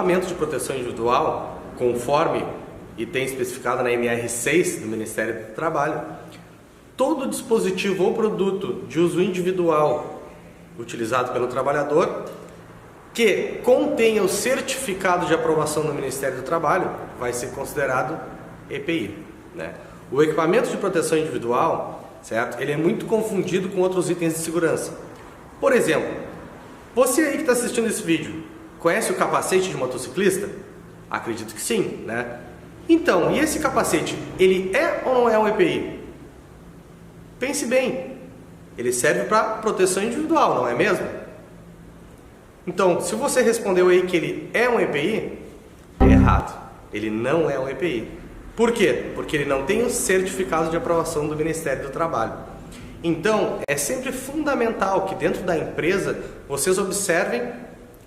equipamento de proteção individual, conforme item especificado na NR6 do Ministério do Trabalho, todo dispositivo ou produto de uso individual utilizado pelo trabalhador que contenha o certificado de aprovação do Ministério do Trabalho vai ser considerado EPI, né? O equipamento de proteção individual, certo? Ele é muito confundido com outros itens de segurança. Por exemplo, você aí que está assistindo esse vídeo, conhece o capacete de motociclista? Acredito que sim, né? Então, e esse capacete, ele é ou não é um EPI? Pense bem, ele serve para proteção individual, não é mesmo? Então, se você respondeu aí que ele é um EPI, é errado. Ele não é um EPI. Por quê? Porque ele não tem o certificado de aprovação do Ministério do Trabalho. Então, é sempre fundamental que dentro da empresa vocês observem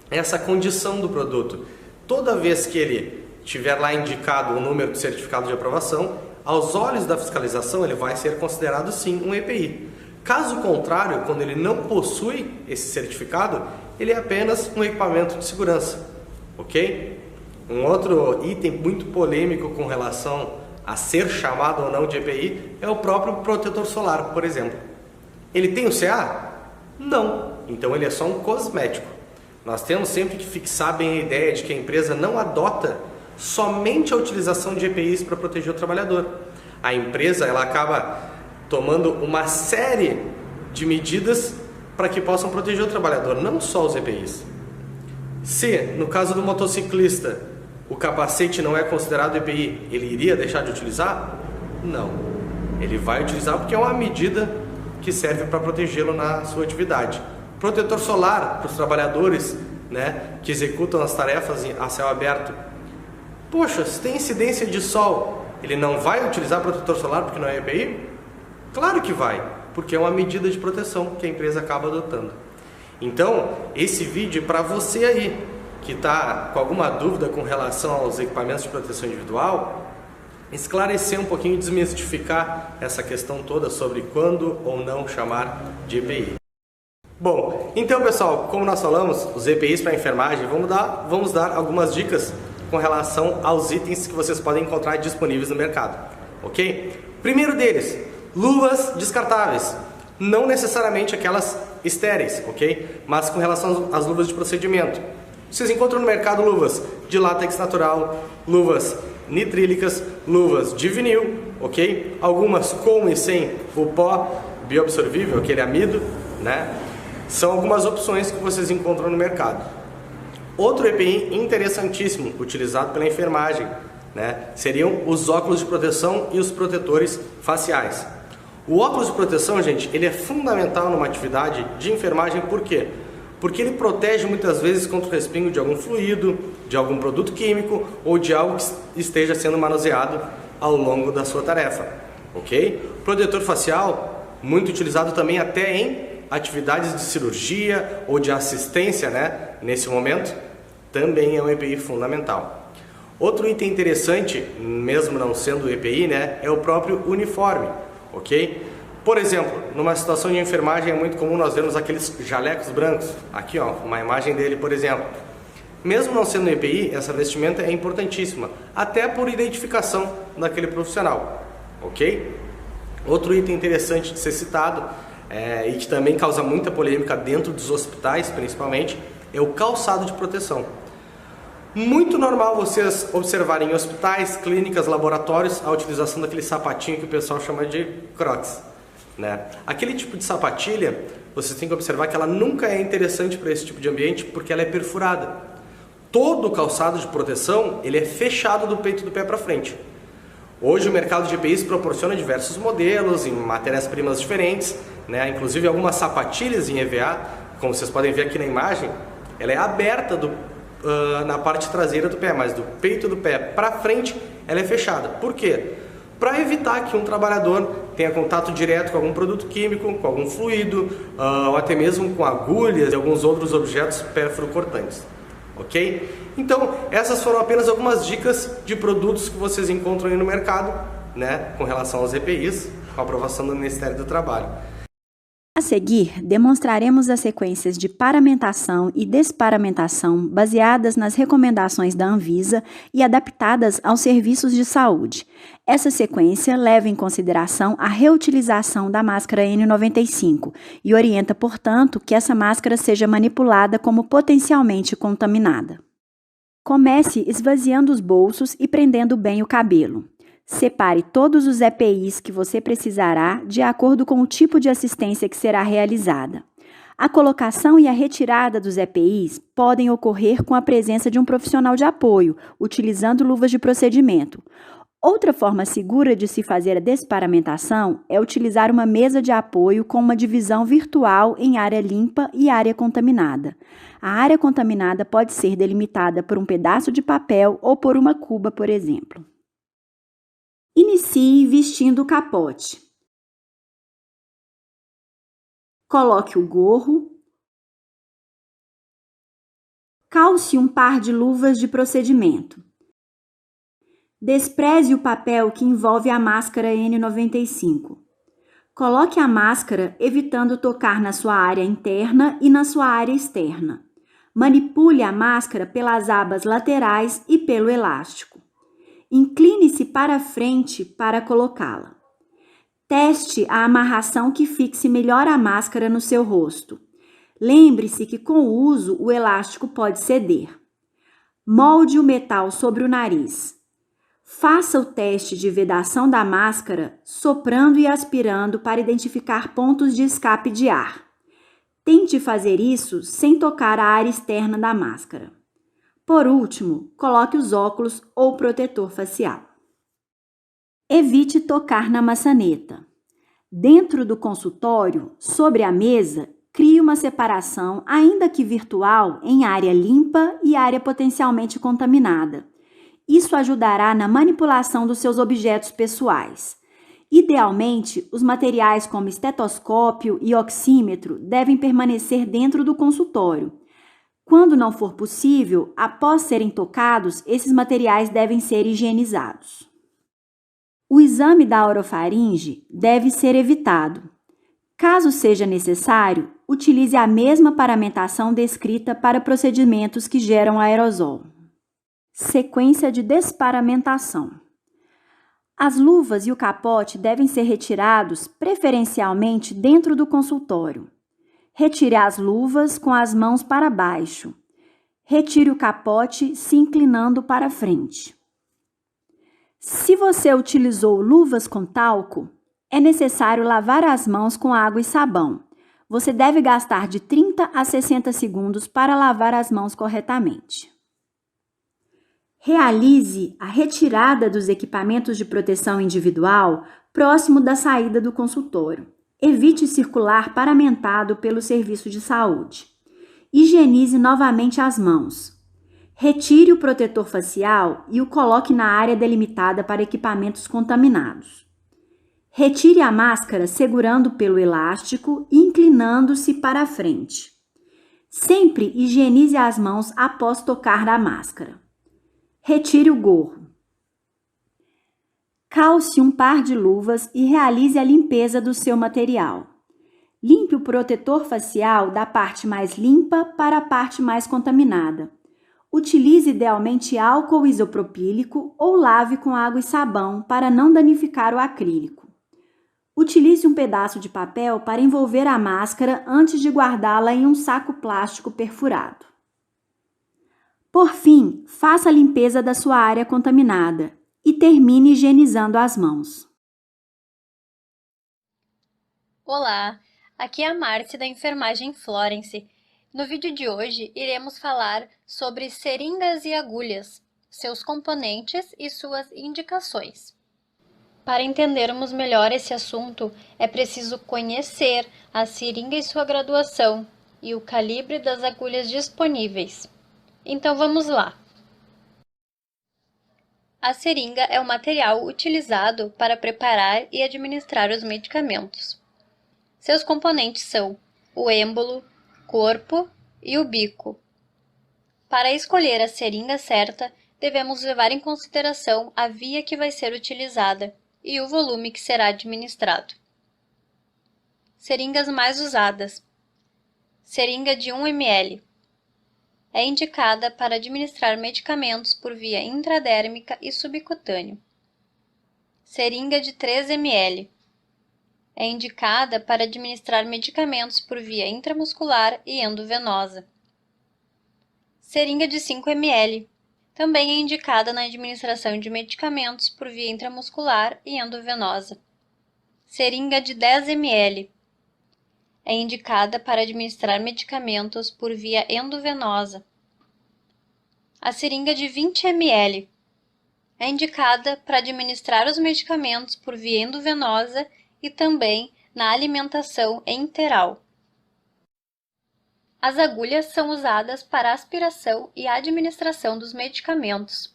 essa condição do produto. Toda vez que ele tiver lá indicado o número de certificado de aprovação, aos olhos da fiscalização ele vai ser considerado sim um EPI. Caso contrário, quando ele não possui esse certificado, ele é apenas um equipamento de segurança, ok? Um outro item muito polêmico com relação a ser chamado ou não de EPI é o próprio protetor solar, por exemplo. Ele tem o CA? Não. Então ele é só um cosmético. Nós temos sempre que fixar bem a ideia de que a empresa não adota somente a utilização de EPIs para proteger o trabalhador. A empresa ela acaba tomando uma série de medidas para que possam proteger o trabalhador, não só os EPIs. Se, no caso do motociclista, o capacete não é considerado EPI, ele iria deixar de utilizar? Não. Ele vai utilizar porque é uma medida que serve para protegê-lo na sua atividade. Protetor solar para os trabalhadores, né, que executam as tarefas a céu aberto. Poxa, se tem incidência de sol, ele não vai utilizar protetor solar porque não é EPI? Claro que vai, porque é uma medida de proteção que a empresa acaba adotando. Então, esse vídeo é para você aí, que está com alguma dúvida com relação aos equipamentos de proteção individual, esclarecer um pouquinho e desmistificar essa questão toda sobre quando ou não chamar de EPI. Bom, então pessoal, como nós falamos, os EPIs para enfermagem, vamos dar algumas dicas com relação aos itens que vocês podem encontrar disponíveis no mercado, ok? Primeiro deles, luvas descartáveis, não necessariamente aquelas estéreis, ok? Mas com relação às luvas de procedimento. Vocês encontram no mercado luvas de látex natural, luvas nitrílicas, luvas de vinil, ok? Algumas com e sem o pó bioabsorvível, aquele amido, né? São algumas opções que vocês encontram no mercado. Outro EPI interessantíssimo, utilizado pela enfermagem, né? Seriam os óculos de proteção e os protetores faciais. O óculos de proteção, gente, ele é fundamental numa atividade de enfermagem, por quê? Porque ele protege muitas vezes contra o respingo de algum fluido, de algum produto químico ou de algo que esteja sendo manuseado ao longo da sua tarefa, ok? Protetor facial, muito utilizado também até em atividades de cirurgia ou de assistência, né? Nesse momento, também é um EPI fundamental. Outro item interessante, mesmo não sendo EPI, né? É o próprio uniforme, ok? Por exemplo, numa situação de enfermagem é muito comum nós vermos aqueles jalecos brancos. Aqui, ó, uma imagem dele, por exemplo. Mesmo não sendo EPI, essa vestimenta é importantíssima, até por identificação daquele profissional, ok? Outro item interessante de ser citado, e que também causa muita polêmica dentro dos hospitais, principalmente, é o calçado de proteção. Muito normal vocês observarem em hospitais, clínicas, laboratórios, a utilização daquele sapatinho que o pessoal chama de crocs, né? Aquele tipo de sapatilha, vocês têm que observar que ela nunca é interessante para esse tipo de ambiente porque ela é perfurada. Todo o calçado de proteção, ele é fechado do peito do pé para frente. Hoje o mercado de EPIs proporciona diversos modelos, em matérias-primas diferentes, né? Inclusive algumas sapatilhas em EVA, como vocês podem ver aqui na imagem, ela é aberta na parte traseira do pé, mas do peito do pé para frente ela é fechada. Por quê? Para evitar que um trabalhador tenha contato direto com algum produto químico, com algum fluido, ou até mesmo com agulhas e alguns outros objetos pérfuro-cortantes. Ok? Então, essas foram apenas algumas dicas de produtos que vocês encontram aí no mercado, né, com relação aos EPIs, com a aprovação do Ministério do Trabalho. A seguir, demonstraremos as sequências de paramentação e desparamentação baseadas nas recomendações da Anvisa e adaptadas aos serviços de saúde. Essa sequência leva em consideração a reutilização da máscara N95 e orienta, portanto, que essa máscara seja manipulada como potencialmente contaminada. Comece esvaziando os bolsos e prendendo bem o cabelo. Separe todos os EPIs que você precisará de acordo com o tipo de assistência que será realizada. A colocação e a retirada dos EPIs podem ocorrer com a presença de um profissional de apoio, utilizando luvas de procedimento. Outra forma segura de se fazer a desparamentação é utilizar uma mesa de apoio com uma divisão virtual em área limpa e área contaminada. A área contaminada pode ser delimitada por um pedaço de papel ou por uma cuba, por exemplo. Inicie vestindo o capote. Coloque o gorro. Calce um par de luvas de procedimento. Despreze o papel que envolve a máscara N95. Coloque a máscara evitando tocar na sua área interna e na sua área externa. Manipule a máscara pelas abas laterais e pelo elástico. Incline-se para frente para colocá-la. Teste a amarração que fixe melhor a máscara no seu rosto. Lembre-se que com o uso o elástico pode ceder. Molde o metal sobre o nariz. Faça o teste de vedação da máscara soprando e aspirando para identificar pontos de escape de ar. Tente fazer isso sem tocar a área externa da máscara. Por último, coloque os óculos ou protetor facial. Evite tocar na maçaneta. Dentro do consultório, sobre a mesa, crie uma separação, ainda que virtual, em área limpa e área potencialmente contaminada. Isso ajudará na manipulação dos seus objetos pessoais. Idealmente, os materiais como estetoscópio e oxímetro devem permanecer dentro do consultório. Quando não for possível, após serem tocados, esses materiais devem ser higienizados. O exame da orofaringe deve ser evitado. Caso seja necessário, utilize a mesma paramentação descrita para procedimentos que geram aerosol. Sequência de desparamentação. As luvas e o capote devem ser retirados preferencialmente dentro do consultório. Retire as luvas com as mãos para baixo. Retire o capote se inclinando para frente. Se você utilizou luvas com talco, é necessário lavar as mãos com água e sabão. Você deve gastar de 30 a 60 segundos para lavar as mãos corretamente. Realize a retirada dos equipamentos de proteção individual próximo da saída do consultório. Evite circular paramentado pelo serviço de saúde. Higienize novamente as mãos. Retire o protetor facial e o coloque na área delimitada para equipamentos contaminados. Retire a máscara segurando pelo elástico e inclinando-se para a frente. Sempre higienize as mãos após tocar na máscara. Retire o gorro. Calce um par de luvas e realize a limpeza do seu material. Limpe o protetor facial da parte mais limpa para a parte mais contaminada. Utilize idealmente álcool isopropílico ou lave com água e sabão para não danificar o acrílico. Utilize um pedaço de papel para envolver a máscara antes de guardá-la em um saco plástico perfurado. Por fim, faça a limpeza da sua área contaminada e termine higienizando as mãos. Olá, aqui é a Márcia da Enfermagem Florence. No vídeo de hoje, iremos falar sobre seringas e agulhas, seus componentes e suas indicações. Para entendermos melhor esse assunto, é preciso conhecer a seringa e sua graduação e o calibre das agulhas disponíveis. Então vamos lá! A seringa é o material utilizado para preparar e administrar os medicamentos. Seus componentes são o êmbolo, corpo e o bico. Para escolher a seringa certa, devemos levar em consideração a via que vai ser utilizada e o volume que será administrado. Seringas mais usadas. Seringa de 1 ml. É indicada para administrar medicamentos por via intradérmica e subcutâneo. Seringa de 3 ml. É indicada para administrar medicamentos por via intramuscular e endovenosa. Seringa de 5 ml. Também é indicada na administração de medicamentos por via intramuscular e endovenosa. Seringa de 10 ml. É indicada para administrar medicamentos por via endovenosa. A seringa de 20 ml. É indicada para administrar os medicamentos por via endovenosa e também na alimentação enteral. As agulhas são usadas para aspiração e administração dos medicamentos.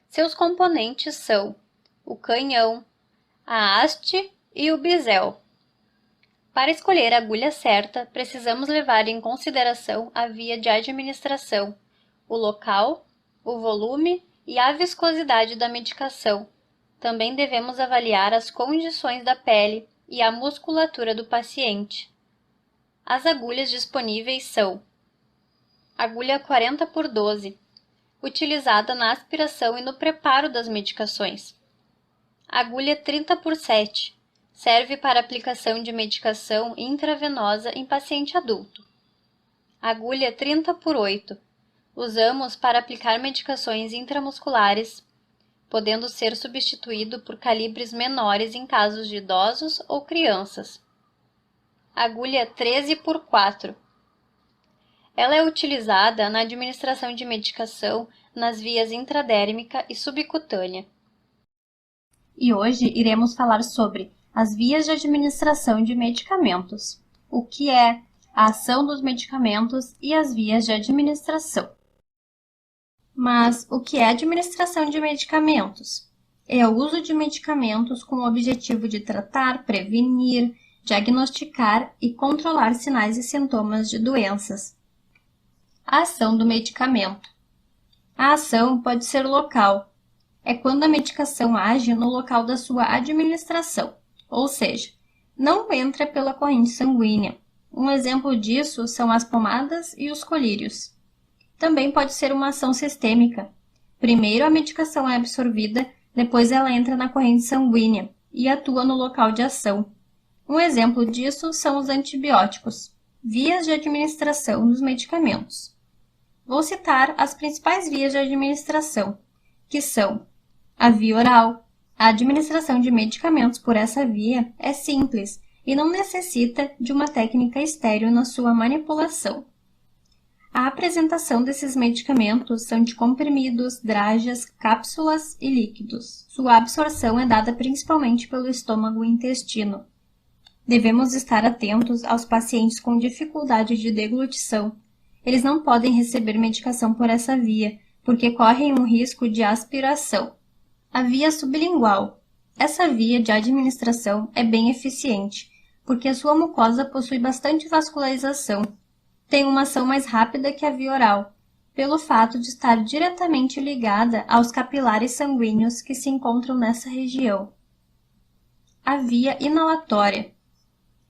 Seus componentes são o canhão, a haste e o bisel. Para escolher a agulha certa, precisamos levar em consideração a via de administração, o local, o volume e a viscosidade da medicação. Também devemos avaliar as condições da pele e a musculatura do paciente. As agulhas disponíveis são: agulha 40x12, utilizada na aspiração e no preparo das medicações. Agulha 30x7, serve para aplicação de medicação intravenosa em paciente adulto. Agulha 30x8, usamos para aplicar medicações intramusculares, podendo ser substituído por calibres menores em casos de idosos ou crianças. Agulha 13x4. Ela é utilizada na administração de medicação nas vias intradérmica e subcutânea. E hoje iremos falar sobre as vias de administração de medicamentos, o que é a ação dos medicamentos e as vias de administração. Mas o que é administração de medicamentos? É o uso de medicamentos com o objetivo de tratar, prevenir, diagnosticar e controlar sinais e sintomas de doenças. A ação do medicamento. A ação pode ser local. É quando a medicação age no local da sua administração, ou seja, não entra pela corrente sanguínea. Um exemplo disso são as pomadas e os colírios. Também pode ser uma ação sistêmica. Primeiro a medicação é absorvida, depois ela entra na corrente sanguínea e atua no local de ação. Um exemplo disso são os antibióticos, vias de administração dos medicamentos. Vou citar as principais vias de administração, que são a via oral. A administração de medicamentos por essa via é simples e não necessita de uma técnica estéril na sua manipulação. A apresentação desses medicamentos são de comprimidos, drágeas, cápsulas e líquidos. Sua absorção é dada principalmente pelo estômago e intestino. Devemos estar atentos aos pacientes com dificuldade de deglutição. Eles não podem receber medicação por essa via, porque correm um risco de aspiração. A via sublingual. Essa via de administração é bem eficiente, porque a sua mucosa possui bastante vascularização. Tem uma ação mais rápida que a via oral, pelo fato de estar diretamente ligada aos capilares sanguíneos que se encontram nessa região. A via inalatória.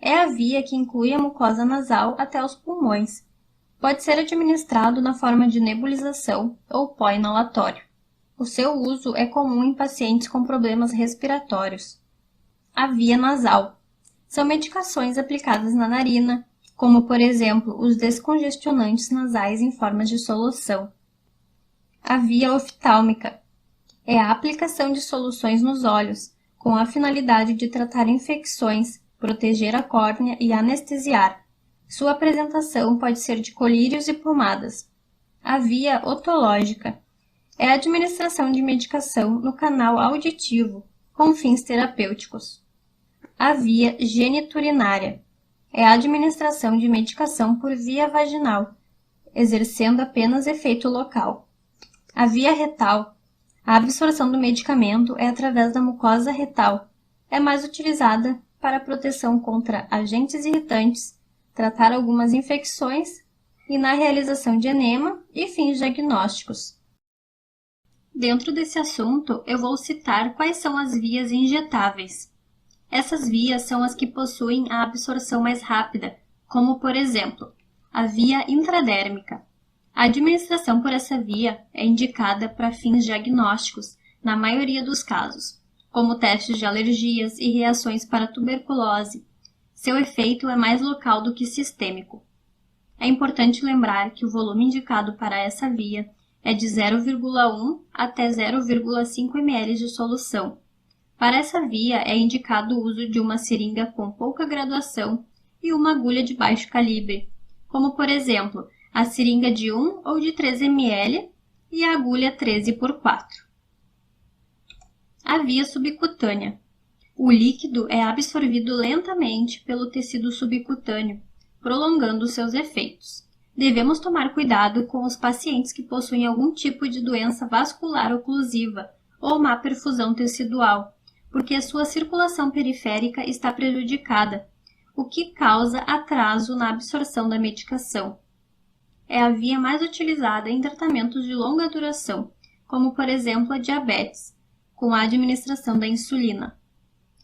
É a via que inclui a mucosa nasal até os pulmões. Pode ser administrado na forma de nebulização ou pó inalatório. O seu uso é comum em pacientes com problemas respiratórios. A via nasal. São medicações aplicadas na narina, como, por exemplo, os descongestionantes nasais em forma de solução. A via oftálmica. É a aplicação de soluções nos olhos, com a finalidade de tratar infecções, proteger a córnea e anestesiar. Sua apresentação pode ser de colírios e pomadas. A via otológica. É a administração de medicação no canal auditivo, com fins terapêuticos. A via geniturinária. É a administração de medicação por via vaginal, exercendo apenas efeito local. A via retal. A absorção do medicamento é através da mucosa retal. É mais utilizada para proteção contra agentes irritantes, tratar algumas infecções e na realização de enema e fins diagnósticos. Dentro desse assunto, eu vou citar quais são as vias injetáveis. Essas vias são as que possuem a absorção mais rápida, como, por exemplo, a via intradérmica. A administração por essa via é indicada para fins diagnósticos, na maioria dos casos, como testes de alergias e reações para tuberculose. Seu efeito é mais local do que sistêmico. É importante lembrar que o volume indicado para essa via é de 0,1 até 0,5 ml de solução. Para essa via é indicado o uso de uma seringa com pouca graduação e uma agulha de baixo calibre, como por exemplo, a seringa de 1 ou de 3 ml e a agulha 13x4. A via subcutânea. O líquido é absorvido lentamente pelo tecido subcutâneo, prolongando seus efeitos. Devemos tomar cuidado com os pacientes que possuem algum tipo de doença vascular oclusiva ou má perfusão tecidual, porque a sua circulação periférica está prejudicada, o que causa atraso na absorção da medicação. É a via mais utilizada em tratamentos de longa duração, como por exemplo a diabetes, com a administração da insulina.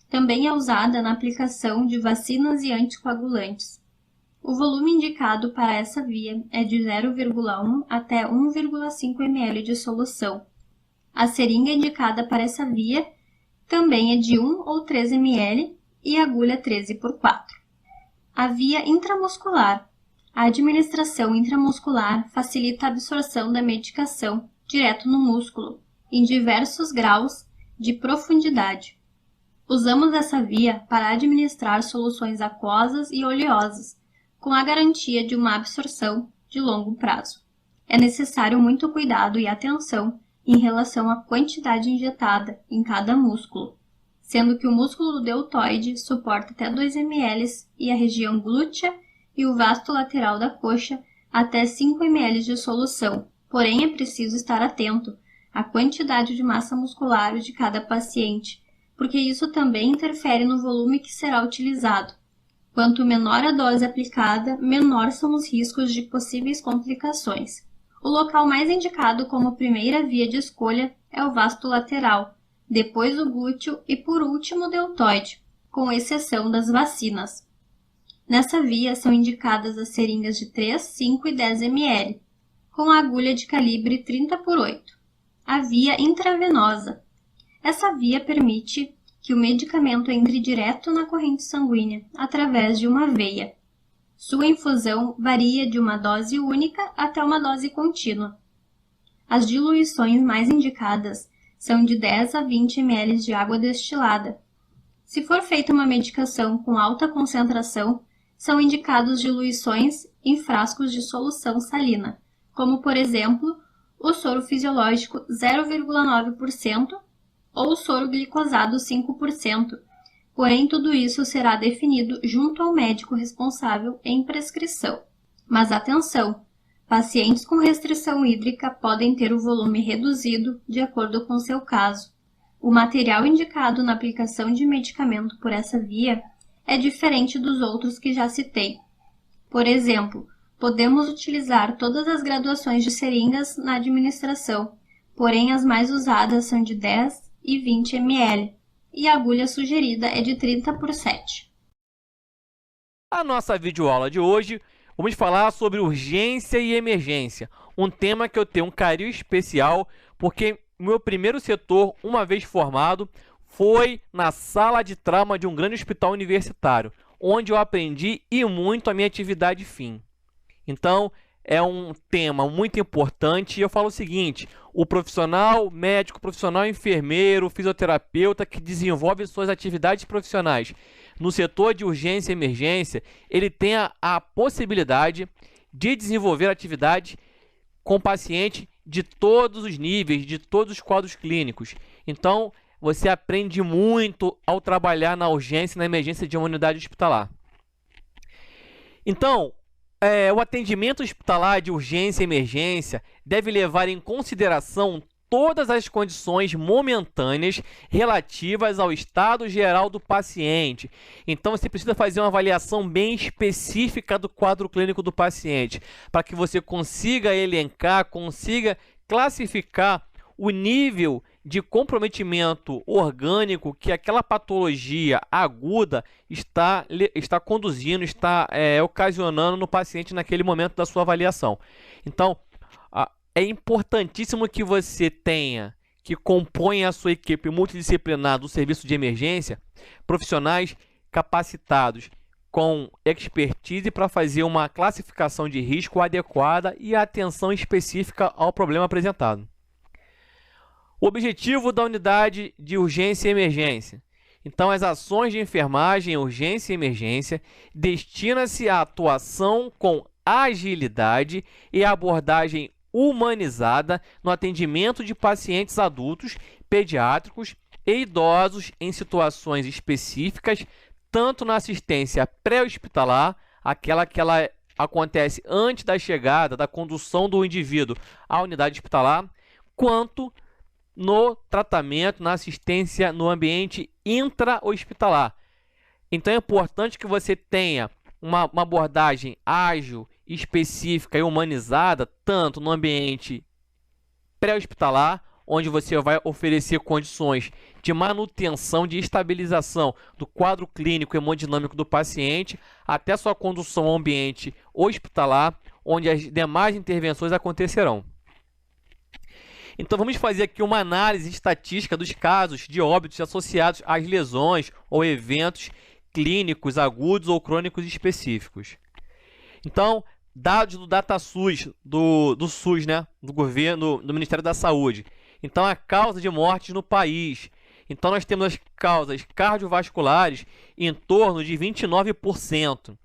Também é usada na aplicação de vacinas e anticoagulantes. O volume indicado para essa via é de 0,1 até 1,5 ml de solução. A seringa indicada para essa via também é de 1 ou 3 ml e agulha 13x4. A via intramuscular. A administração intramuscular facilita a absorção da medicação direto no músculo, em diversos graus de profundidade. Usamos essa via para administrar soluções aquosas e oleosas, com a garantia de uma absorção de longo prazo. É necessário muito cuidado e atenção em relação à quantidade injetada em cada músculo, sendo que o músculo do deltoide suporta até 2 ml e a região glútea e o vasto lateral da coxa até 5 ml de solução, porém é preciso estar atento à quantidade de massa muscular de cada paciente, porque isso também interfere no volume que será utilizado. Quanto menor a dose aplicada, menor são os riscos de possíveis complicações. O local mais indicado como primeira via de escolha é o vasto lateral, depois o glúteo e por último o deltoide, com exceção das vacinas. Nessa via são indicadas as seringas de 3, 5 e 10 ml, com a agulha de calibre 30x8. A via intravenosa. Essa via permite que o medicamento entre direto na corrente sanguínea através de uma veia. Sua infusão varia de uma dose única até uma dose contínua. As diluições mais indicadas são de 10 a 20 ml de água destilada. Se for feita uma medicação com alta concentração, são indicados diluições em frascos de solução salina, como por exemplo o soro fisiológico 0,9% ou soro glicosado 5%, porém tudo isso será definido junto ao médico responsável em prescrição. Mas atenção, pacientes com restrição hídrica podem ter o volume reduzido de acordo com seu caso. O material indicado na aplicação de medicamento por essa via é diferente dos outros que já citei. Por exemplo, podemos utilizar todas as graduações de seringas na administração, porém as mais usadas são de 10 e 20 ml, e a agulha sugerida é de 30x7. A nossa videoaula de hoje, vamos falar sobre urgência e emergência, um tema que eu tenho um carinho especial, porque o meu primeiro setor, uma vez formado, foi na sala de trauma de um grande hospital universitário, onde eu aprendi e muito a minha atividade fim. Então, é um tema muito importante e eu falo o seguinte: o profissional médico, profissional enfermeiro, fisioterapeuta que desenvolve suas atividades profissionais no setor de urgência e emergência, ele tem a possibilidade de desenvolver atividade com paciente de todos os níveis, de todos os quadros clínicos. Então, você aprende muito ao trabalhar na urgência e na emergência de uma unidade hospitalar. Então, o atendimento hospitalar de urgência e emergência deve levar em consideração todas as condições momentâneas relativas ao estado geral do paciente. Então, você precisa fazer uma avaliação bem específica do quadro clínico do paciente, para que você consiga elencar, consiga classificar o nível de comprometimento orgânico que aquela patologia aguda está conduzindo, está ocasionando no paciente naquele momento da sua avaliação. Então, é importantíssimo que você tenha, que compõe a sua equipe multidisciplinar do serviço de emergência, profissionais capacitados com expertise para fazer uma classificação de risco adequada e atenção específica ao problema apresentado. O objetivo da unidade de urgência e emergência. Então, as ações de enfermagem, urgência e emergência destinam-se à atuação com agilidade e abordagem humanizada no atendimento de pacientes adultos, pediátricos e idosos em situações específicas, tanto na assistência pré-hospitalar, aquela que ela acontece antes da chegada, da condução do indivíduo à unidade hospitalar, quanto no tratamento, na assistência no ambiente intra-hospitalar. Então é importante que você tenha uma abordagem ágil, específica e humanizada, tanto no ambiente pré-hospitalar, onde você vai oferecer condições de manutenção, de estabilização do quadro clínico e hemodinâmico do paciente, até sua condução ao ambiente hospitalar, onde as demais intervenções acontecerão. Então vamos fazer aqui uma análise estatística dos casos de óbitos associados às lesões ou eventos clínicos agudos ou crônicos específicos. Então, dados do DataSUS, do SUS, né, do governo, do Ministério da Saúde. Então, a causa de mortes no país. Então, nós temos as causas cardiovasculares em torno de 29%.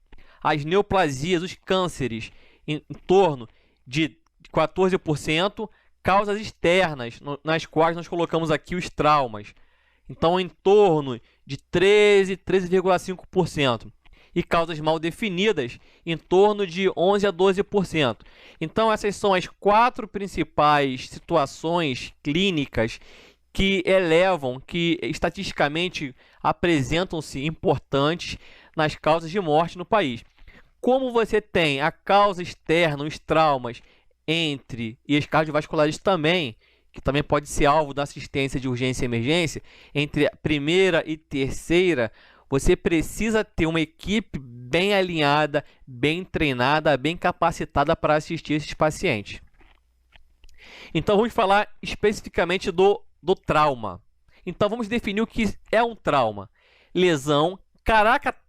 As neoplasias, os cânceres, em torno de 14%. Causas externas, nas quais nós colocamos aqui os traumas. Então, em torno de 13,5%. E causas mal definidas, em torno de 11 a 12%. Então, essas são as 4 principais situações clínicas que elevam, que estatisticamente apresentam-se importantes nas causas de morte no país. Como você tem a causa externa, os traumas, e as cardiovasculares também, que também pode ser alvo da assistência de urgência e emergência, entre a primeira e terceira, você precisa ter uma equipe bem alinhada, bem treinada, bem capacitada para assistir esses pacientes. Então, vamos falar especificamente do trauma. Então, vamos definir o que é um trauma. Lesão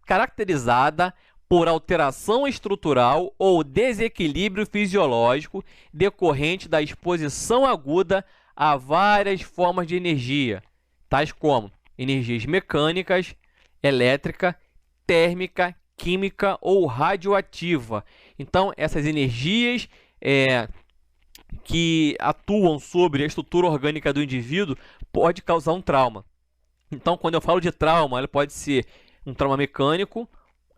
caracterizada por alteração estrutural ou desequilíbrio fisiológico decorrente da exposição aguda a várias formas de energia, tais como energias mecânicas, elétrica, térmica, química ou radioativa. Então, essas energias que atuam sobre a estrutura orgânica do indivíduo pode causar um trauma. Então, quando eu falo de trauma, ele pode ser um trauma mecânico,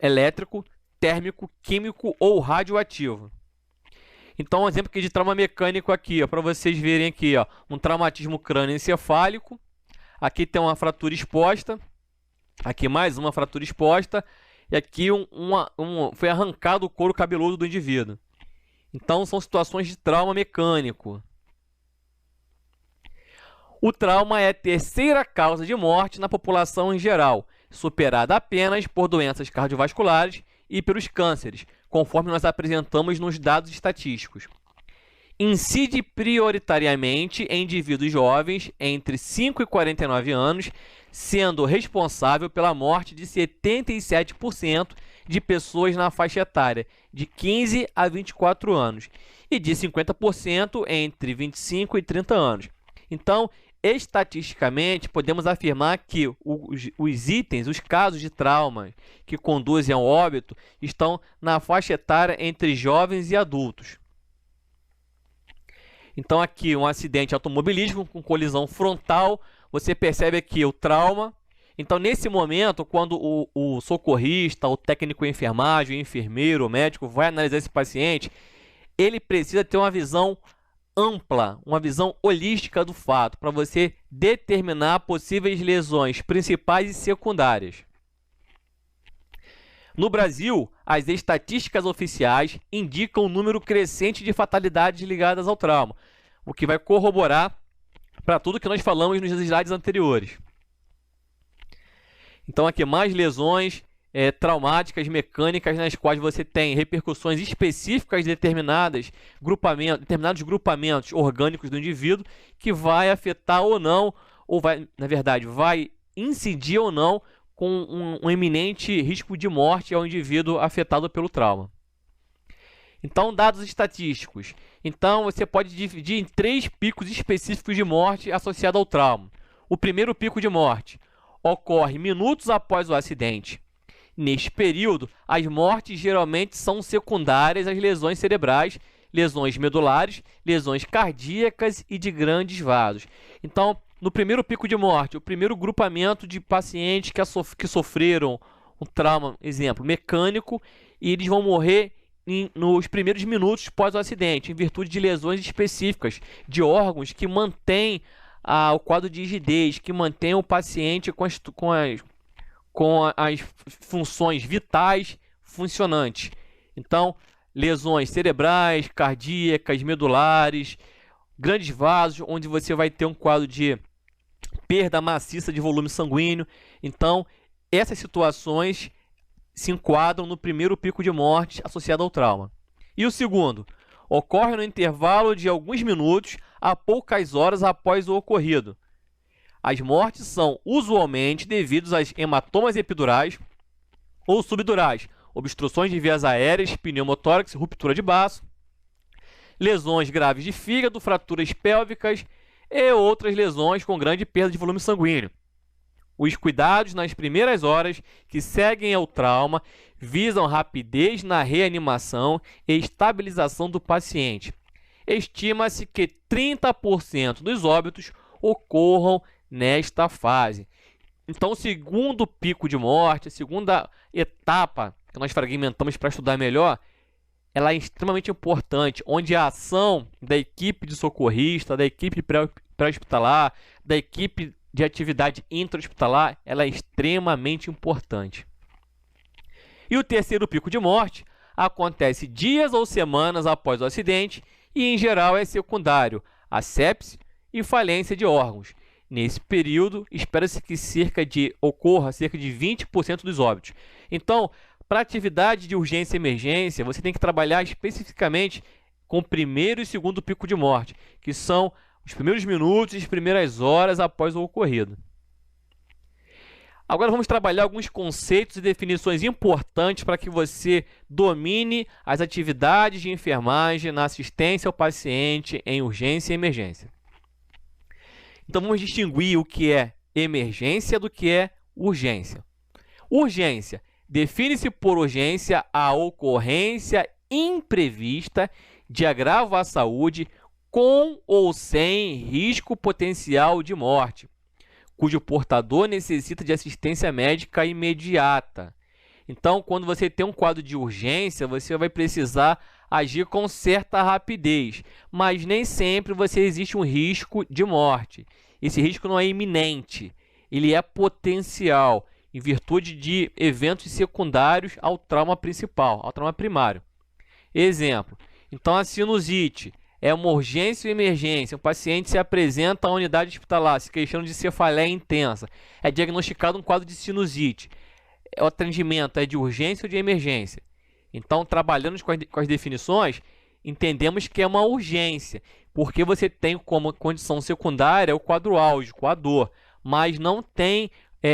elétrico, térmico, químico ou radioativo. Então, um exemplo aqui de trauma mecânico aqui, para vocês verem aqui, ó, um traumatismo crânioencefálico. Aqui tem uma fratura exposta. Aqui mais uma fratura exposta. E aqui foi arrancado o couro cabeludo do indivíduo. Então, são situações de trauma mecânico. O trauma é a terceira causa de morte na população em geral, superada apenas por doenças cardiovasculares e pelos cânceres, conforme nós apresentamos nos dados estatísticos. Incide prioritariamente em indivíduos jovens entre 5 e 49 anos, sendo responsável pela morte de 77% de pessoas na faixa etária de 15 a 24 anos e de 50% entre 25 e 30 anos. Então, estatisticamente, podemos afirmar que os itens, os casos de trauma que conduzem ao óbito estão na faixa etária entre jovens e adultos. Então, aqui um acidente automobilístico com colisão frontal, você percebe aqui o trauma. Então, nesse momento, quando o socorrista, o técnico de enfermagem, o enfermeiro, o médico vai analisar esse paciente, ele precisa ter uma visão ampla, uma visão holística do fato, para você determinar possíveis lesões principais e secundárias. No Brasil, as estatísticas oficiais indicam um número crescente de fatalidades ligadas ao trauma, o que vai corroborar para tudo que nós falamos nos slides anteriores. Então aqui mais lesões traumáticas mecânicas nas quais você tem repercussões específicas de determinados grupamentos orgânicos do indivíduo que vai afetar ou não, ou vai, na verdade, vai incidir ou não com um eminente risco de morte ao indivíduo afetado pelo trauma. Então, dados estatísticos. Então, você pode dividir em 3 picos específicos de morte associados ao trauma. O primeiro pico de morte ocorre minutos após o acidente. Neste período, as mortes geralmente são secundárias às lesões cerebrais, lesões medulares, lesões cardíacas e de grandes vasos. Então, no primeiro pico de morte, o primeiro grupamento de pacientes que sofreram um trauma, exemplo, mecânico, e eles vão morrer nos primeiros minutos pós o acidente, em virtude de lesões específicas de órgãos que mantêm o quadro de rigidez, que mantém o paciente com as funções vitais funcionantes. Então, lesões cerebrais, cardíacas, medulares, grandes vasos, onde você vai ter um quadro de perda maciça de volume sanguíneo. Então, essas situações se enquadram no primeiro pico de morte associado ao trauma. E o segundo, ocorre no intervalo de alguns minutos a poucas horas após o ocorrido. As mortes são usualmente devidas a hematomas epidurais ou subdurais, obstruções de vias aéreas, pneumotórax, ruptura de baço, lesões graves de fígado, fraturas pélvicas e outras lesões com grande perda de volume sanguíneo. Os cuidados nas primeiras horas que seguem ao trauma visam rapidez na reanimação e estabilização do paciente. Estima-se que 30% dos óbitos ocorram nesta fase. Então, o segundo pico de morte, a segunda etapa que nós fragmentamos para estudar melhor, ela é extremamente importante, onde a ação da equipe de socorrista, da equipe pré-hospitalar, da equipe de atividade intra-hospitalar, ela é extremamente importante. E o terceiro pico de morte acontece dias ou semanas após o acidente e, em geral, é secundário a sepse e falência de órgãos. Nesse período, espera-se que ocorra cerca de 20% dos óbitos. Então, para atividade de urgência e emergência, você tem que trabalhar especificamente com o primeiro e segundo pico de morte, que são os primeiros minutos e as primeiras horas após o ocorrido. Agora vamos trabalhar alguns conceitos e definições importantes para que você domine as atividades de enfermagem na assistência ao paciente em urgência e emergência. Então vamos distinguir o que é emergência do que é urgência. Urgência define-se por urgência a ocorrência imprevista de agravo à saúde com ou sem risco potencial de morte, cujo portador necessita de assistência médica imediata. Então, quando você tem um quadro de urgência, você vai precisar agir com certa rapidez, mas nem sempre existe um risco de morte. Esse risco não é iminente, ele é potencial, em virtude de eventos secundários ao trauma principal, ao trauma primário. Exemplo, então a sinusite é uma urgência ou emergência. O paciente se apresenta à unidade hospitalar se queixando de cefaleia intensa. É diagnosticado um quadro de sinusite. O atendimento é de urgência ou de emergência? Então, trabalhando com as definições, entendemos que é uma urgência, porque você tem como condição secundária o quadro álgico, a dor, mas não tem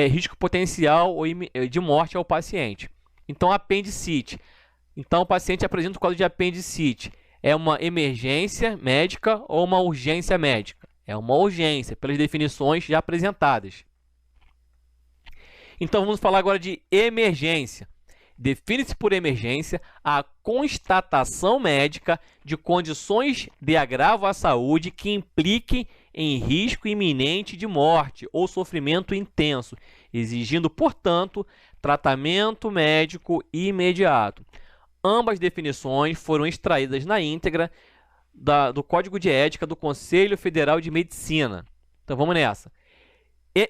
risco potencial de morte ao paciente. Então, apendicite. Então, o paciente apresenta o quadro de apendicite. É uma emergência médica ou uma urgência médica? É uma urgência, pelas definições já apresentadas. Então, vamos falar agora de emergência. Define-se por emergência a constatação médica de condições de agravo à saúde que impliquem em risco iminente de morte ou sofrimento intenso, exigindo, portanto, tratamento médico imediato. Ambas definições foram extraídas na íntegra do Código de Ética do Conselho Federal de Medicina. Então vamos nessa.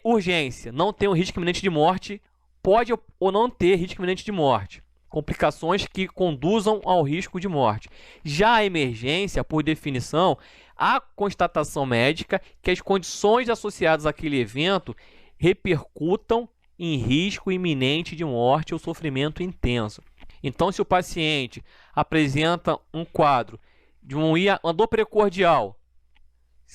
Urgência, não tem um risco iminente de morte, pode ou não ter risco iminente de morte. Complicações que conduzam ao risco de morte. Já a emergência, por definição, a constatação médica que as condições associadas àquele evento repercutam em risco iminente de morte ou sofrimento intenso. Então, se o paciente apresenta um quadro de uma dor precordial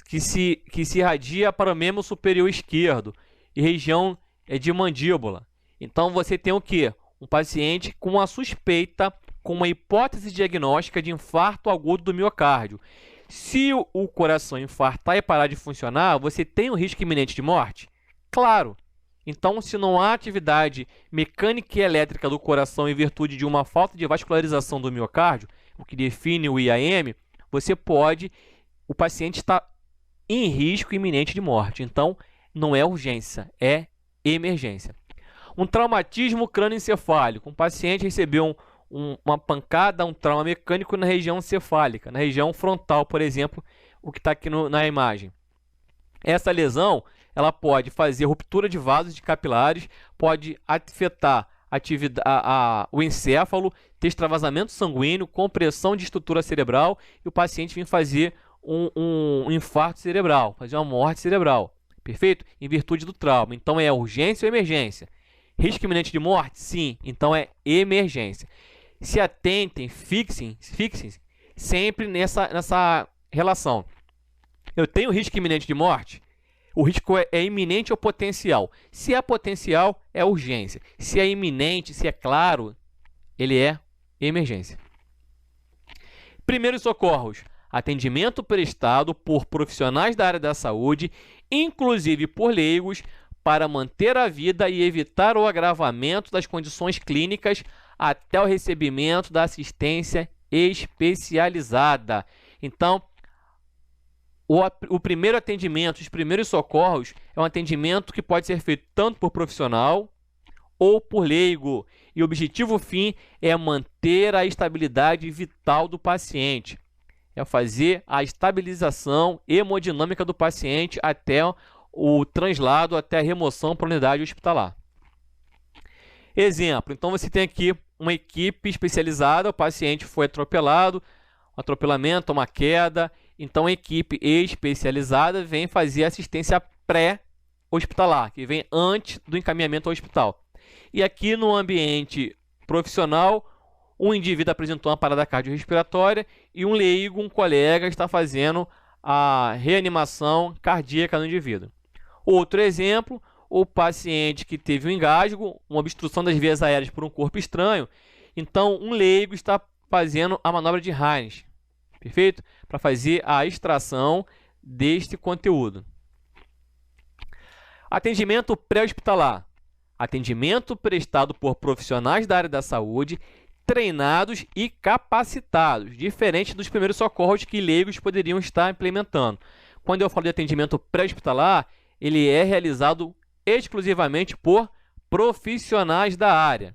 que se irradia para o membro superior esquerdo e região de mandíbula, então você tem o quê? Um paciente com uma suspeita, com uma hipótese diagnóstica de infarto agudo do miocárdio. Se o coração infartar e parar de funcionar, você tem um risco iminente de morte? Claro. Então, se não há atividade mecânica e elétrica do coração em virtude de uma falta de vascularização do miocárdio, o que define o IAM, o paciente está em risco iminente de morte. Então, não é urgência, é emergência. Um traumatismo crânioencefálico. Um paciente recebeu uma pancada, um trauma mecânico na região cefálica, na região frontal, por exemplo, o que está aqui na imagem. Essa lesão ela pode fazer ruptura de vasos capilares, pode afetar o encéfalo, ter extravasamento sanguíneo, compressão de estrutura cerebral e o paciente vir fazer um infarto cerebral, fazer uma morte cerebral. Perfeito? Em virtude do trauma. Então é urgência ou emergência? Risco iminente de morte? Sim. Então é emergência. Se atentem, fixem sempre nessa relação. Eu tenho risco iminente de morte? O risco é iminente ou potencial? Se é potencial, é urgência. Se é iminente, se é claro, ele é emergência. Primeiros socorros. Atendimento prestado por profissionais da área da saúde, inclusive por leigos, para manter a vida e evitar o agravamento das condições clínicas até o recebimento da assistência especializada. Então, o primeiro atendimento, os primeiros socorros, é um atendimento que pode ser feito tanto por profissional ou por leigo. E o objetivo fim é manter a estabilidade vital do paciente. É fazer a estabilização hemodinâmica do paciente até o translado, até a remoção para a unidade hospitalar. Exemplo, então você tem aqui uma equipe especializada, o paciente foi atropelado, um atropelamento, uma queda, então a equipe especializada vem fazer assistência pré-hospitalar, que vem antes do encaminhamento ao hospital. E aqui no ambiente profissional, um indivíduo apresentou uma parada cardiorrespiratória e um leigo, um colega, está fazendo a reanimação cardíaca no indivíduo. Outro exemplo, o paciente que teve um engasgo, uma obstrução das vias aéreas por um corpo estranho, então um leigo está fazendo a manobra de Heinz, perfeito? Para fazer a extração deste conteúdo. Atendimento pré-hospitalar. Atendimento prestado por profissionais da área da saúde, treinados e capacitados, diferente dos primeiros socorros que leigos poderiam estar implementando. Quando eu falo de atendimento pré-hospitalar, ele é realizado exclusivamente por profissionais da área,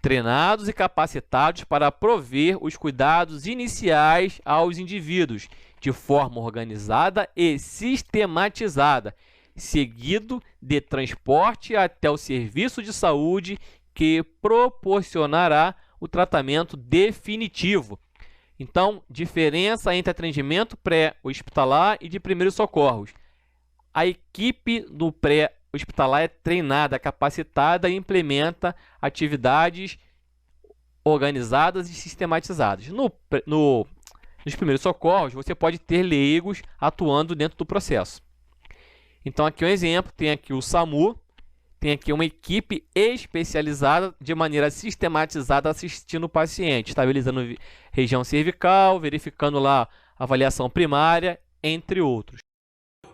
treinados e capacitados para prover os cuidados iniciais aos indivíduos, de forma organizada e sistematizada, seguido de transporte até o serviço de saúde que proporcionará o tratamento definitivo. Então, diferença entre atendimento pré-hospitalar e de primeiros socorros. A equipe do pré-hospitalar é treinada, capacitada e implementa atividades organizadas e sistematizadas. Nos primeiros socorros, você pode ter leigos atuando dentro do processo. Então, aqui um exemplo, tem aqui o SAMU, tem aqui uma equipe especializada de maneira sistematizada assistindo o paciente, estabilizando região cervical, verificando lá a avaliação primária, entre outros.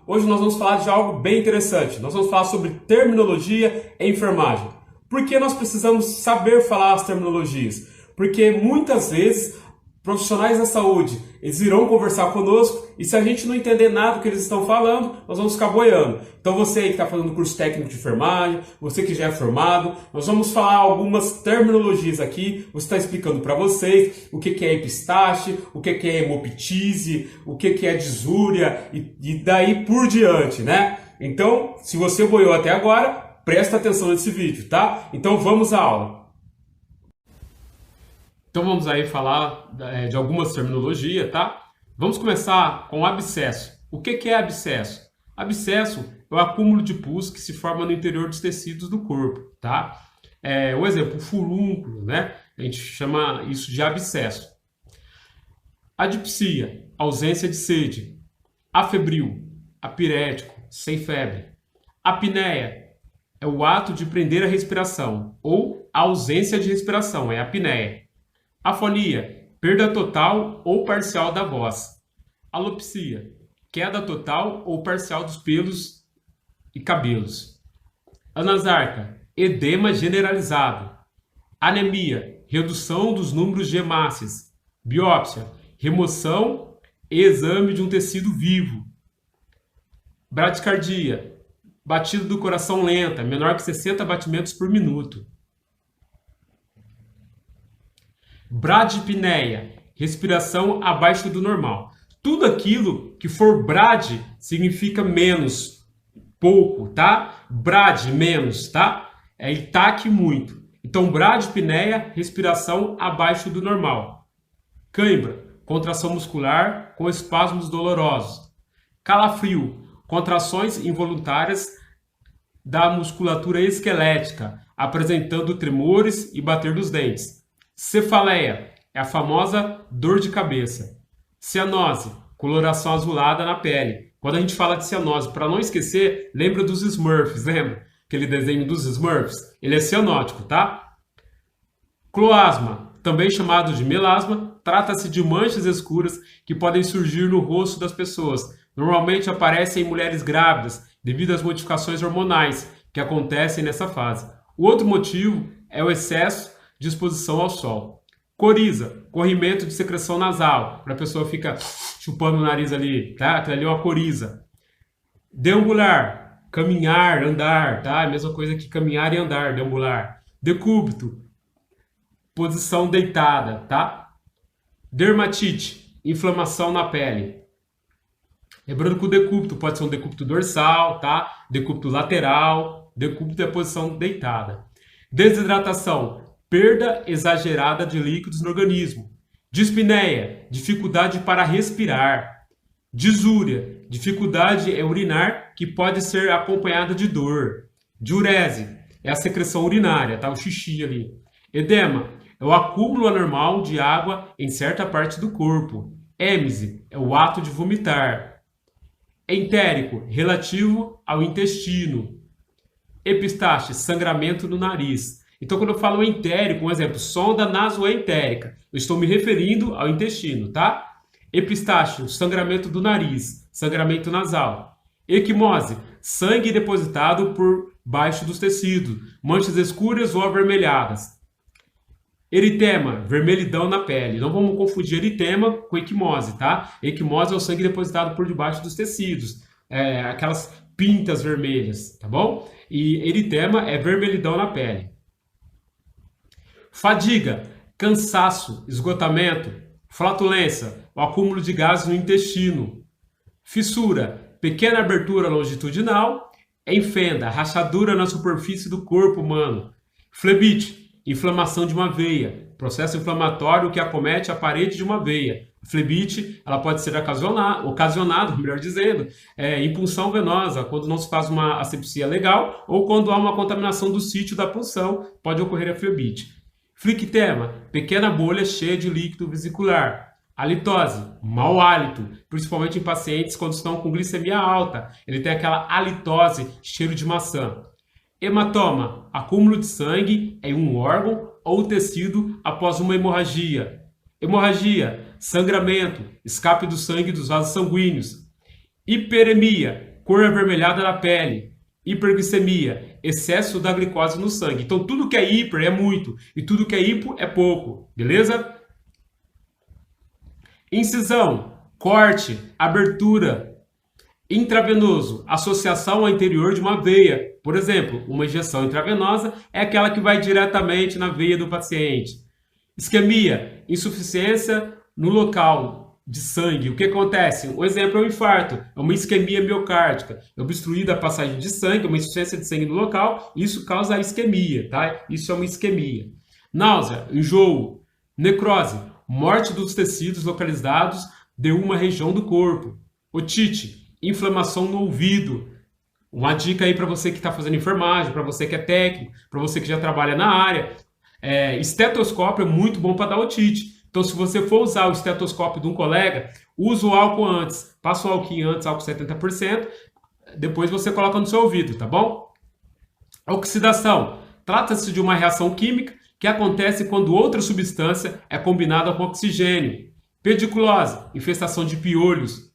Hoje nós vamos falar de algo bem interessante. Nós vamos falar sobre terminologia em enfermagem. Por que nós precisamos saber falar as terminologias? Porque muitas vezes profissionais da saúde, eles irão conversar conosco e se a gente não entender nada do que eles estão falando, nós vamos ficar boiando. Então você aí que está fazendo curso técnico de enfermagem, você que já é formado, nós vamos falar algumas terminologias aqui, você está explicando para vocês o que é epistaxe, o que é hemoptise, o que é disúria e daí por diante, né? Então, se você boiou até agora, presta atenção nesse vídeo, tá? Então vamos à aula. Então vamos aí falar de algumas terminologias, tá? Vamos começar com o abscesso. O que é abscesso? Abscesso é o acúmulo de pus que se forma no interior dos tecidos do corpo, tá? Um exemplo, o furúnculo, né? A gente chama isso de abscesso. Adipsia, ausência de sede. Afebril, apirético, sem febre. Apneia é o ato de prender a respiração ou a ausência de respiração, é a apneia. Afonia, perda total ou parcial da voz. Alopcia, queda total ou parcial dos pelos e cabelos. Anasarca, edema generalizado. Anemia, redução dos números de hemácias. Biópsia, remoção e exame de um tecido vivo. Bradicardia, batida do coração lenta, menor que 60 batimentos por minuto. Bradipneia, respiração abaixo do normal. Tudo aquilo que for brad significa menos, pouco, tá? Brad, menos, tá? É itaque, muito. Então, bradipneia, respiração abaixo do normal. Cãibra, contração muscular com espasmos dolorosos. Calafrio, contrações involuntárias da musculatura esquelética, apresentando tremores e bater dos dentes. Cefaleia, é a famosa dor de cabeça. Cianose, coloração azulada na pele. Quando a gente fala de cianose, para não esquecer, lembra dos Smurfs, lembra? Aquele desenho dos Smurfs? Ele é cianótico, tá? Cloasma, também chamado de melasma, trata-se de manchas escuras que podem surgir no rosto das pessoas. Normalmente aparecem em mulheres grávidas, devido às modificações hormonais que acontecem nessa fase. O outro motivo é o excesso de exposição ao sol. Coriza, corrimento de secreção nasal, para a pessoa ficar chupando o nariz ali, tá? Aquilo ali é uma coriza. Deambular, caminhar, andar, tá? A mesma coisa que caminhar e andar, deambular. Decúbito, posição deitada, tá? Dermatite, inflamação na pele. Lembrando que o decúbito pode ser um decúbito dorsal, tá? Decúbito lateral, decúbito é a posição deitada. Desidratação, perda exagerada de líquidos no organismo. Dispneia, dificuldade para respirar. Disúria, dificuldade em urinar que pode ser acompanhada de dor. Diurese, é a secreção urinária, tá? O xixi ali. Edema, é o acúmulo anormal de água em certa parte do corpo. Êmese, é o ato de vomitar. Entérico, relativo ao intestino. Epistaxe, sangramento no nariz. Então, quando eu falo entérico, um exemplo, sonda nasoentérica, eu estou me referindo ao intestino, tá? Epistaxe, sangramento do nariz, sangramento nasal. Equimose, sangue depositado por baixo dos tecidos, manchas escuras ou avermelhadas. Eritema, vermelhidão na pele. Não vamos confundir eritema com equimose, tá? Equimose é o sangue depositado por debaixo dos tecidos, aquelas pintas vermelhas, tá bom? E eritema é vermelhidão na pele. Fadiga, cansaço, esgotamento. Flatulência, o acúmulo de gases no intestino. Fissura, pequena abertura longitudinal em fenda, rachadura na superfície do corpo humano. Flebite, inflamação de uma veia, processo inflamatório que acomete a parede de uma veia. A flebite, ela pode ser ocasionada, melhor dizendo, impulsão venosa, quando não se faz uma asepsia legal ou quando há uma contaminação do sítio da punção, pode ocorrer a flebite. Flictema, pequena bolha cheia de líquido vesicular. Halitose, mau hálito, principalmente em pacientes quando estão com glicemia alta. Ele tem aquela halitose, cheiro de maçã. Hematoma, acúmulo de sangue em um órgão ou tecido após uma hemorragia. Hemorragia, sangramento, escape do sangue dos vasos sanguíneos. Hiperemia, cor avermelhada na pele. Hiperglicemia, excesso da glicose no sangue. Então, tudo que é hiper é muito e tudo que é hipo é pouco, beleza? Incisão, corte, abertura. Intravenoso, associação ao interior de uma veia. Por exemplo, uma injeção intravenosa é aquela que vai diretamente na veia do paciente. Isquemia, insuficiência no local de sangue. O que acontece? Um exemplo é o infarto, é uma isquemia miocárdica, é obstruída a passagem de sangue, uma insuficiência de sangue no local, isso causa a isquemia, tá? Isso é uma isquemia. Náusea, enjoo, necrose, morte dos tecidos localizados de uma região do corpo. Otite, inflamação no ouvido. Uma dica aí para você que está fazendo enfermagem, para você que é técnico, para você que já trabalha na área. Estetoscópio é muito bom para dar otite. Então, se você for usar o estetoscópio de um colega, usa o álcool antes. Passa o álcool antes, álcool 70%. Depois você coloca no seu ouvido, tá bom? Oxidação. Trata-se de uma reação química que acontece quando outra substância é combinada com oxigênio. Pediculose, infestação de piolhos.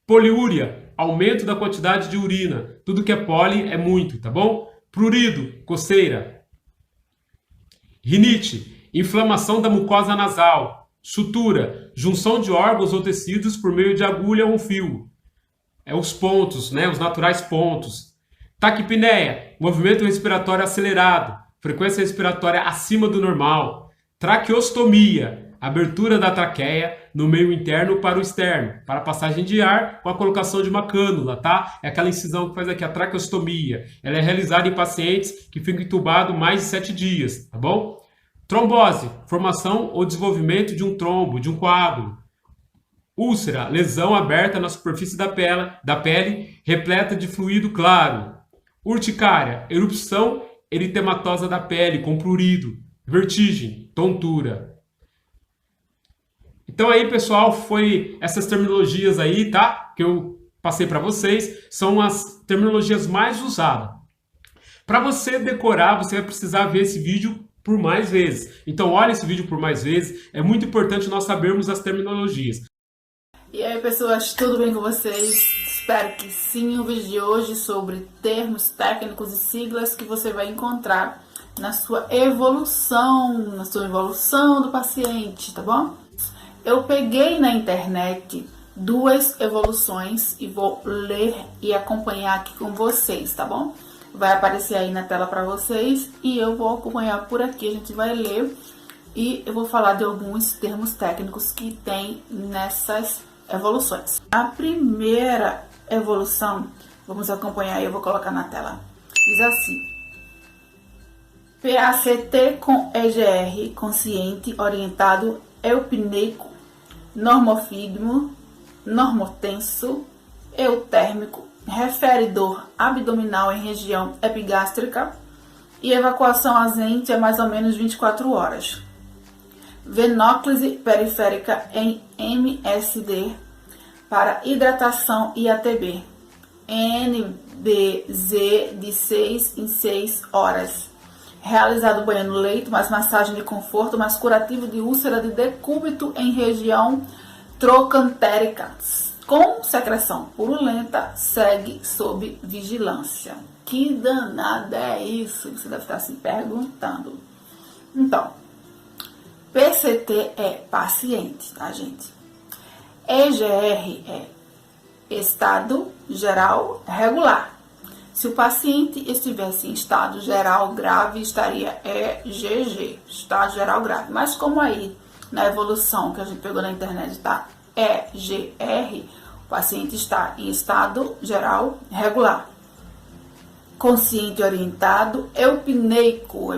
Poliúria, aumento da quantidade de urina. Tudo que é poli é muito, tá bom? Prurido, coceira. Rinite, inflamação da mucosa nasal. Sutura, junção de órgãos ou tecidos por meio de agulha ou fio. Os pontos, né? Os naturais pontos. Taquipneia, movimento respiratório acelerado, frequência respiratória acima do normal. Traqueostomia, abertura da traqueia no meio interno para o externo, para a passagem de ar com a colocação de uma cânula, tá? É aquela incisão que faz aqui a traqueostomia. Ela é realizada em pacientes que ficam entubados mais de 7 dias, tá bom? Trombose, formação ou desenvolvimento de um trombo, de um coágulo. Úlcera, lesão aberta na superfície da pele, repleta de fluido claro. Urticária, erupção eritematosa da pele com prurido. Vertigem, tontura. Então aí, pessoal, foi essas terminologias aí, tá? Que eu passei para vocês. São as terminologias mais usadas. Para você decorar, você vai precisar ver esse vídeo por mais vezes. Então, olha esse vídeo por mais vezes. É muito importante nós sabermos as terminologias. E aí, pessoas, tudo bem com vocês? Espero que sim. O vídeo de hoje sobre termos técnicos e siglas que você vai encontrar na sua evolução do paciente, tá bom? Eu peguei na internet 2 evoluções e vou ler e acompanhar aqui com vocês, tá bom? Vai aparecer aí na tela para vocês e eu vou acompanhar por aqui, a gente vai ler e eu vou falar de alguns termos técnicos que tem nessas evoluções. A primeira evolução, vamos acompanhar aí, eu vou colocar na tela. Diz assim: PACT com EGR, consciente, orientado, eupneico, normofígmo, normotenso, eutérmico, refere dor abdominal em região epigástrica e evacuação ausente a mais ou menos 24 horas. Venóclise periférica em MSD para hidratação e ATB. NBZ de 6 em 6 horas. Realizado banho no leito, mais massagem de conforto, mais curativo de úlcera de decúbito em região trocantérica. Com secreção purulenta, segue sob vigilância. Que danada é isso? Você deve estar se perguntando. Então, PCT é paciente, tá, gente? EGR é estado geral regular. Se o paciente estivesse em estado geral grave, estaria EGG, estado geral grave. Mas como aí, na evolução que a gente pegou na internet, está EGR, o paciente está em estado geral regular. Consciente orientado, eupneico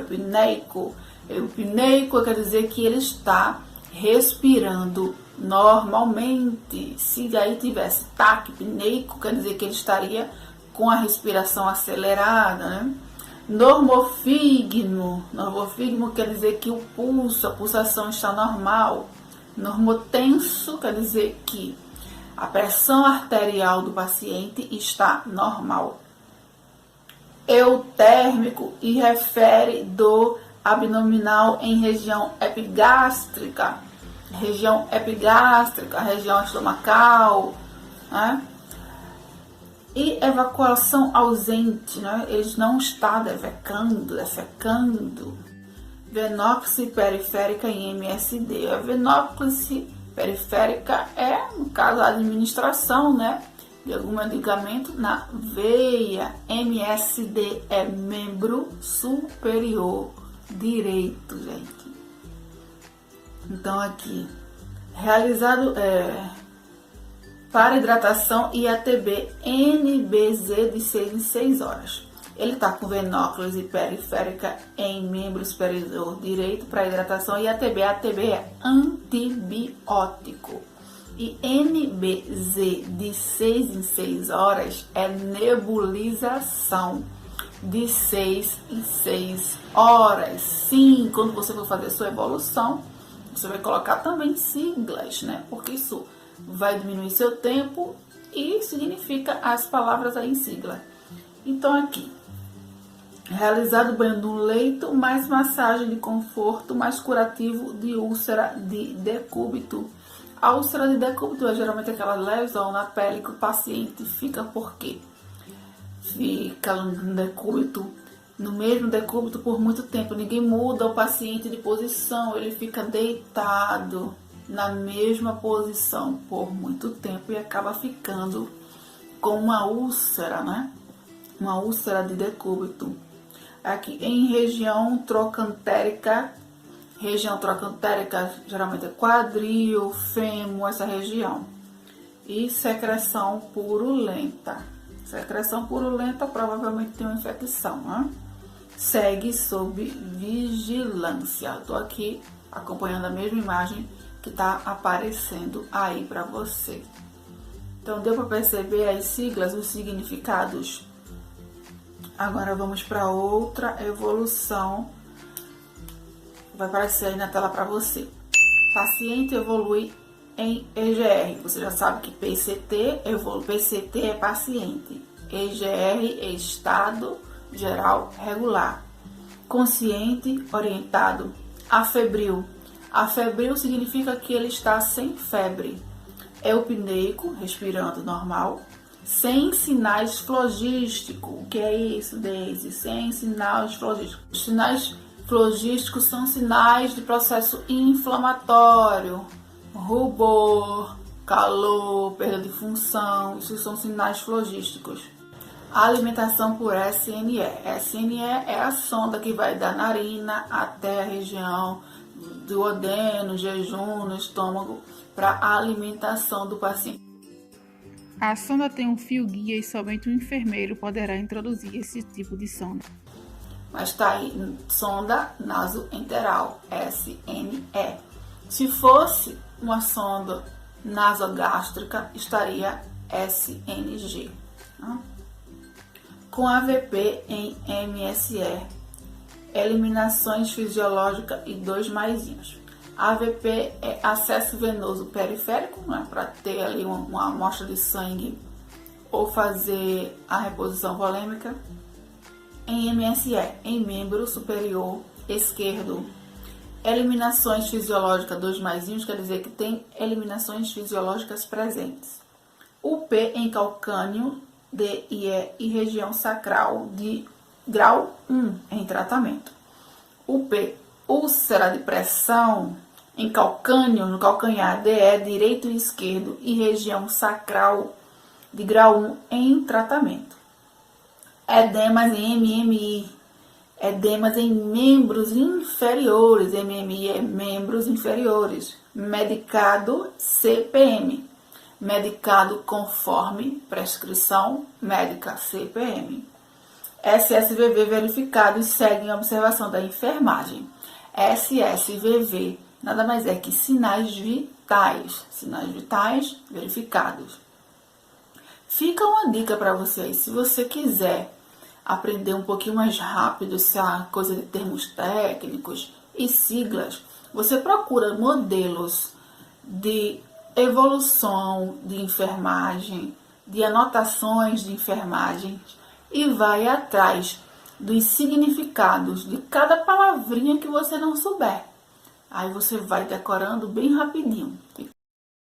quer dizer que ele está respirando normalmente. Se aí tivesse taquipneico, quer dizer que ele estaria com a respiração acelerada, né? Normofígmo quer dizer que o pulso, a pulsação está normal. Normotenso quer dizer que a pressão arterial do paciente está normal. Eutérmico e refere dor abdominal em região epigástrica, região estomacal, né? E evacuação ausente, né? Ele não está defecando. Venóclise periférica em MSD. A venóclise periférica é, no caso, a administração, né, de algum medicamento na veia. MSD é membro superior direito, gente. Então, aqui, realizado para hidratação e ATB NBZ de 6 em 6 horas. Ele está com venóclise periférica em membro superior direito para hidratação e ATB. ATB é antibiótico. E NBZ de 6 em 6 horas é nebulização de 6 em 6 horas. Sim, quando você for fazer sua evolução, você vai colocar também siglas, né? Porque isso vai diminuir seu tempo e significa as palavras aí em sigla. Então aqui, realizado banho no leito, mais massagem de conforto, mais curativo de úlcera de decúbito. A úlcera de decúbito é geralmente aquela lesão na pele que o paciente fica por quê? Fica no decúbito, no mesmo decúbito por muito tempo. Ninguém muda o paciente de posição, ele fica deitado na mesma posição por muito tempo e acaba ficando com uma úlcera, né? Uma úlcera de decúbito. Aqui em região trocantérica, geralmente é quadril, fêmur, essa região. E secreção purulenta. Secreção purulenta provavelmente tem uma infecção, né? Segue sob vigilância. Estou aqui acompanhando a mesma imagem que está aparecendo aí para você. Então deu para perceber as siglas, os significados? Agora vamos para outra evolução. Vai aparecer aí na tela para você. Paciente evolui em EGR. Você já sabe que PCT é paciente. EGR é estado geral regular. Consciente, orientado. Afebril. Afebril significa que ele está sem febre. Eupneico, respirando normal. Sem sinais flogísticos. O que é isso, Deise? Sem sinais flogísticos. Os sinais flogísticos são sinais de processo inflamatório, rubor, calor, perda de função. Isso são sinais flogísticos. A alimentação por SNE. SNE é a sonda que vai da narina até a região do duodeno, jejum, no estômago, para a alimentação do paciente. A sonda tem um fio guia e somente um enfermeiro poderá introduzir esse tipo de sonda. Mas tá aí, sonda nasoenteral, SNE. Se fosse uma sonda nasogástrica, estaria SNG. Né? Com AVP em MSE, eliminações fisiológicas e 2 maisinhos. AVP é acesso venoso periférico, né, para ter ali uma amostra de sangue ou fazer a reposição volêmica. Em MSE, em membro superior esquerdo. Eliminações fisiológicas 2 maisinhos, quer dizer que tem eliminações fisiológicas presentes. UP em calcânio, DIE e região sacral de grau 1 em tratamento. UP, úlcera de pressão em calcânio, no calcanhar, DE direito e esquerdo e região sacral de grau 1 em tratamento. Edemas em MMI, edemas em membros inferiores, MMI é membros inferiores, medicado CPM, medicado conforme prescrição médica CPM. SSVV verificado e segue em observação da enfermagem. SSVV nada mais é que sinais vitais verificados. Fica uma dica para você aí, se você quiser aprender um pouquinho mais rápido essa coisa de termos técnicos e siglas, você procura modelos de evolução de enfermagem, de anotações de enfermagem e vai atrás dos significados de cada palavrinha que você não souber. Aí você vai decorando bem rapidinho.